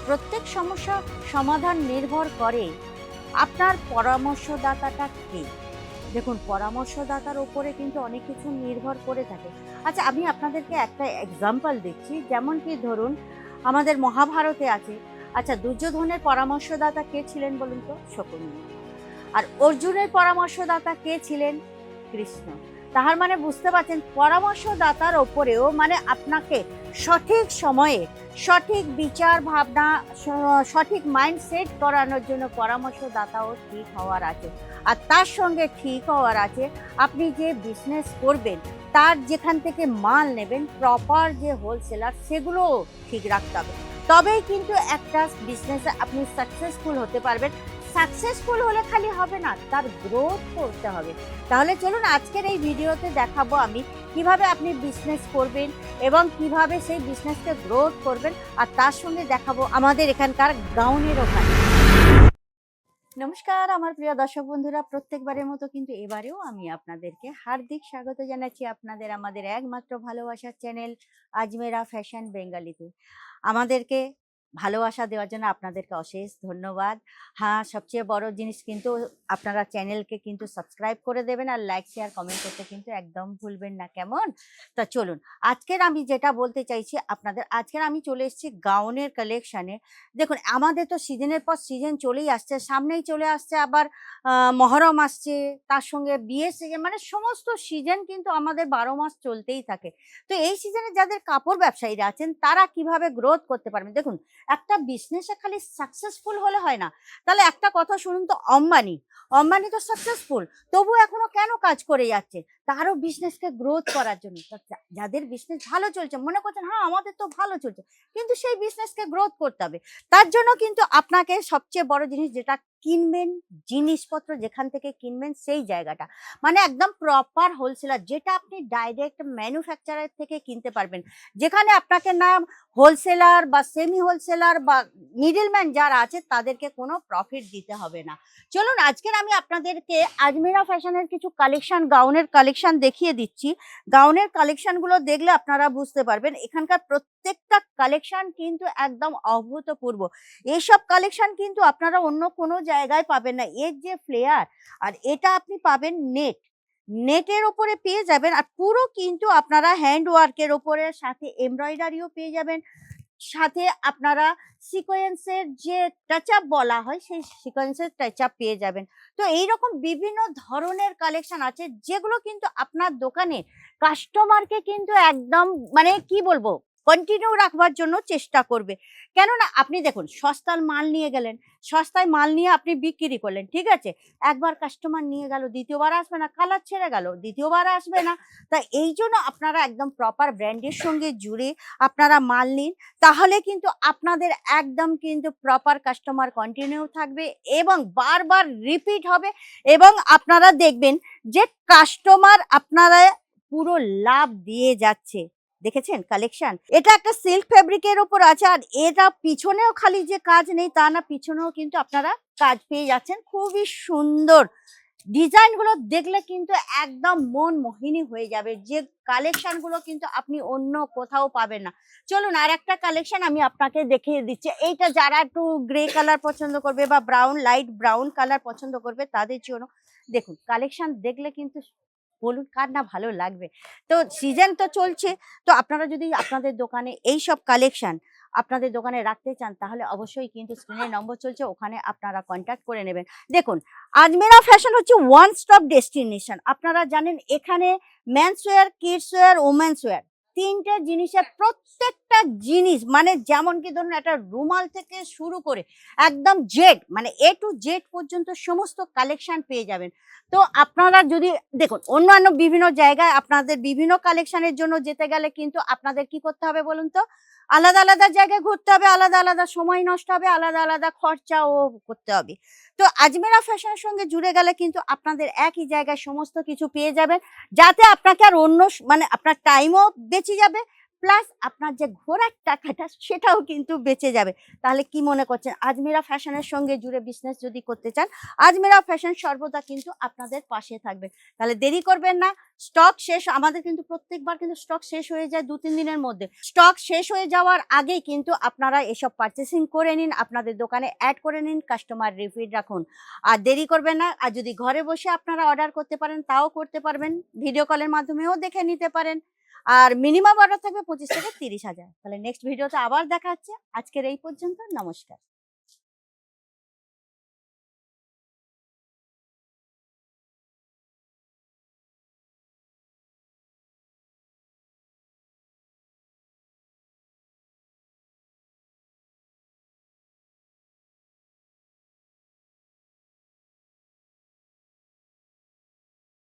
প্রত্যেক সমস্যা সমাধান নির্ভর করে আপনার পরামর্শদাতাটা কে। দেখুন, পরামর্শদাতার উপরে কিন্তু অনেক কিছু নির্ভর করে থাকে। আচ্ছা, আমি আপনাদেরকে একটা এক্সাম্পল দিচ্ছি। যেমন কি ধরুন, আমাদের মহাভারতে আছে। আচ্ছা, দুর্যোধনের পরামর্শদাতা কে ছিলেন বলুন তো? শকুনি। আর অর্জুনের পরামর্শদাতা কে ছিলেন? কৃষ্ণ। তাহার মানে বুঝতে পারছেন, পরামর্শদাতার ওপরেও মানে আপনাকে সঠিক সময়ে সঠিক বিচার ভাবনা সঠিক মাইন্ডসেট করানোর জন্য পরামর্শদাতাও ঠিক হওয়ার আছে। আর তার সঙ্গে ঠিক হওয়ার আছে আপনি যে বিজনেস করবেন তার যেখান থেকে মাল নেবেন প্রপার যে হোলসেলার সেগুলোও ঠিক রাখতে হবে। তবেই কিন্তু একটা বিজনেসে আপনি সাকসেসফুল হতে পারবেন। সাকসেসফুল হলে খালি হবে না, তার গ্রোথ করতে হবে। তাহলে চলুন আজকের এই ভিডিওতে দেখাবো আমি কিভাবে আপনি বিজনেস করবেন এবং কিভাবে সেই বিজনেসকে গ্রোথ করবেন। আর তার সঙ্গে দেখাবো আমাদের এখানকার গাউনের ওখানে। নমস্কার আমার প্রিয় দর্শক বন্ধুরা, প্রত্যেকবারের মতো কিন্তু এবারেও আমি আপনাদেরকে হার্দিক স্বাগত জানাচ্ছি আপনাদের আমাদের একমাত্র ভালোবাসার চ্যানেল আজমেরা ফ্যাশন বেঙ্গালিতে। আমাদেরকে ভালোবাসা দেওয়ার জন্য আপনাদেরকে অশেষ ধন্যবাদ। হ্যাঁ, সবচেয়ে বড় জিনিস কিন্তু আপনারা চ্যানেলকে কিন্তু সাবস্ক্রাইব করে দেবেন আর লাইক শেয়ার কমেন্ট করতে কিন্তু একদম ভুলবেন না, কেমন? তা চলুন আজকের আমি যেটা বলতে চাইছি আপনাদের, আজকের আমি চলে এসেছি গাউনের কালেকশানে। দেখুন, আমাদের তো সিজনের পর সিজন চলেই আসছে, সামনেই চলে আসছে আবার মহরম আসছে, তার সঙ্গে বিয়ের সিজন, মানে সমস্ত সিজন কিন্তু আমাদের 12 মাস চলতেই থাকে। তো এই সিজনে যাদের কাপড় ব্যবসায়ীরা আছেন তারা কিভাবে গ্রোথ করতে পারবেন। দেখুন, একটা বিজনেসে খালি সাকসেসফুল হলে হয় না। তাহলে একটা কথা শুনুন তো, অম্বানি তো সাকসেসফুল, তবু এখনো কেন কাজ করে যাচ্ছে? তারও বিজনেসকে গ্রোথ করার জন্য। যাদের বিজনেস ভালো চলছে, মনে করছেন হ্যাঁ আমাদের তো ভালো চলছে, কিন্তু সেই বিজনেসকে গ্রোথ করতে হবে। তার জন্য কিন্তু আপনাকে সবচেয়ে বড় জিনিস যেটা কিনবেন, জিনিসপত্র যেখান থেকে কিনবেন সেই জায়গাটা মানে একদম প্রপার হোলসেলার, যেটা আপনি ডাইরেক্ট ম্যানুফ্যাকচারার থেকে কিনতে পারবেন, যেখানে আপনাকে না হোলসেলার বা সেমি হোলসেলার বা মিডলম্যান যারা আছে তাদেরকে কোনো প্রফিট দিতে হবে না। চলুন আজকের আমি আপনাদেরকে আজমেরা ফ্যাশনের কিছু কালেকশন, গাউনের কালেকশন দেখিয়ে দিচ্ছি। গাউনের কালেকশনগুলো দেখলে আপনারা বুঝতে পারবেন এখানকার প্রত্যেকটা কালেকশন কিন্তু একদম অভূতপূর্ব। এইসব কালেকশন কিন্তু আপনারা অন্য কোনো জায়গায় পাবেন না। এর যে ফ্লেয়ার, আর এটা আপনি পাবেন নেটের ওপরে পেয়ে যাবেন। আর পুরো কিন্তু আপনারা হ্যান্ড ওয়ার্কের ওপরে, সাথে এমব্রয়ডারিও পেয়ে যাবেন, সাথে আপনারা সিকোয়েন্সের যে টাচ আপ বলা হয় সেই সিকোয়েন্সের টাচ আপ পেয়ে যাবেন। তো এইরকম বিভিন্ন ধরনের কালেকশন আছে যেগুলো কিন্তু আপনার দোকানে কাস্টমারকে কিন্তু একদম মানে কি বলবো, কন্টিনিউ রাখবার জন্য চেষ্টা করবে। কেননা আপনি দেখুন, সস্তার মাল নিয়ে গেলেন, সস্তায় মাল নিয়ে আপনি বিক্রি করলেন, ঠিক আছে, একবার কাস্টমার নিয়ে গেল, দ্বিতীয়বার আসবে না, কালার ছেড়ে গেল, দ্বিতীয়বার আসবে না। তা এই জন্য আপনারা একদম প্রপার ব্র্যান্ডের সঙ্গে জুড়ে আপনারা মাল নিন, তাহলে কিন্তু আপনাদের একদম কিন্তু প্রপার কাস্টমার কন্টিনিউ থাকবে এবং বারবার রিপিট হবে। এবং আপনারা দেখবেন যে কাস্টমার আপনারা পুরো লাভ দিয়ে যাচ্ছে। দেখেছেন কালেকশন, এটা একটা সিল্ক ফেব্রিকের উপর আছে। আর এটা পিছনেও খালি যে কাজ নেই তা না, পিছনেও কিন্তু আপনারা কাজ পেয়ে যাচ্ছেন। খুবই সুন্দর ডিজাইনগুলো দেখলে কিন্তু একদম মন মোহিনী হয়ে যাবে, যে কালেকশনগুলো কিন্তু আপনি অন্য কোথাও পাবেন না। চলুন আর একটা কালেকশন আমি আপনাকে দেখিয়ে দিচ্ছি। এইটা যারা একটু গ্রে কালার পছন্দ করবে বা ব্রাউন, লাইট ব্রাউন কালার পছন্দ করবে তাদের জন্য। দেখুন কালেকশন দেখলে কিন্তু বলুন কার না ভালো লাগবে। তো সিজন তো চলছে, তো আপনারা যদি আপনাদের দোকানে এই সব কালেকশন আপনাদের দোকানে রাখতে চান তাহলে অবশ্যই কিন্তু স্ক্রিনের নম্বর চলছে, ওখানে আপনারা কন্ট্যাক্ট করে নেবেন। দেখুন, আজমেরা ফ্যাশন হচ্ছে ওয়ান স্টপ ডেস্টিনেশন। আপনারা জানেন এখানে men's wear, kids wear, women's wear, তিনটে জিনিসের প্রত্যেকটা জিনিস মানে যেমন কি ধরুন একটা রুমাল থেকে শুরু করে একদম জেড মানে এ টু জেড পর্যন্ত সমস্ত কালেকশন পেয়ে যাবেন। তো আপনারা যদি দেখুন অন্যান্য বিভিন্ন জায়গায় আপনাদের বিভিন্ন কালেকশনের জন্য যেতে গেলে কিন্তু আপনাদের কি করতে হবে বলুন তো, আলাদা আলাদা জায়গায় ঘুরতে হবে, আলাদা আলাদা সময় নষ্ট হবে, আলাদা আলাদা খরচাও করতে হবে। তো আজমেরা ফ্যাশনের সঙ্গে জুড়ে গেলে কিন্তু আপনাদের একই জায়গায় সমস্ত কিছু পেয়ে যাবেন, যাতে আপনাকে আর অন্য মানে আপনার টাইমও বেঁচে যাবে, প্লাস আপনার যে ঘোরার টাকাটা সেটাও কিন্তু বেঁচে যাবে। তাহলে কি মনে করছেন আজমিরা ফ্যাশনের সঙ্গে জুড়ে বিজনেস যদি করতে চান, আজমিরা ফ্যাশন সর্বদা কিন্তু আপনাদের পাশে থাকবে। তাহলে দেরি করবেন না। স্টক শেষ আমাদের কিন্তু প্রত্যেকবার কিন্তু স্টক শেষ হয়ে যায় ২-৩ দিনের মধ্যে। স্টক শেষ হয়ে যাওয়ার আগেই কিন্তু আপনারা এসব পারচেজিং করে নিন, আপনাদের দোকানে এড করে নিন, কাস্টমার রিপিট রাখুন। আর দেরি করবেন না। আর যদি ঘরে বসে আপনারা অর্ডার করতে পারেন তাও করতে পারবেন। ভিডিও কলের মাধ্যমেও দেখে নিতে পারেন। আর মিনিমাম অর্ডার থাকবে ২৫ থেকে ৩০,০০০। তাহলে নেক্সট ভিডিওতে আবার দেখা হচ্ছে। আজকের এই পর্যন্ত। নমস্কার।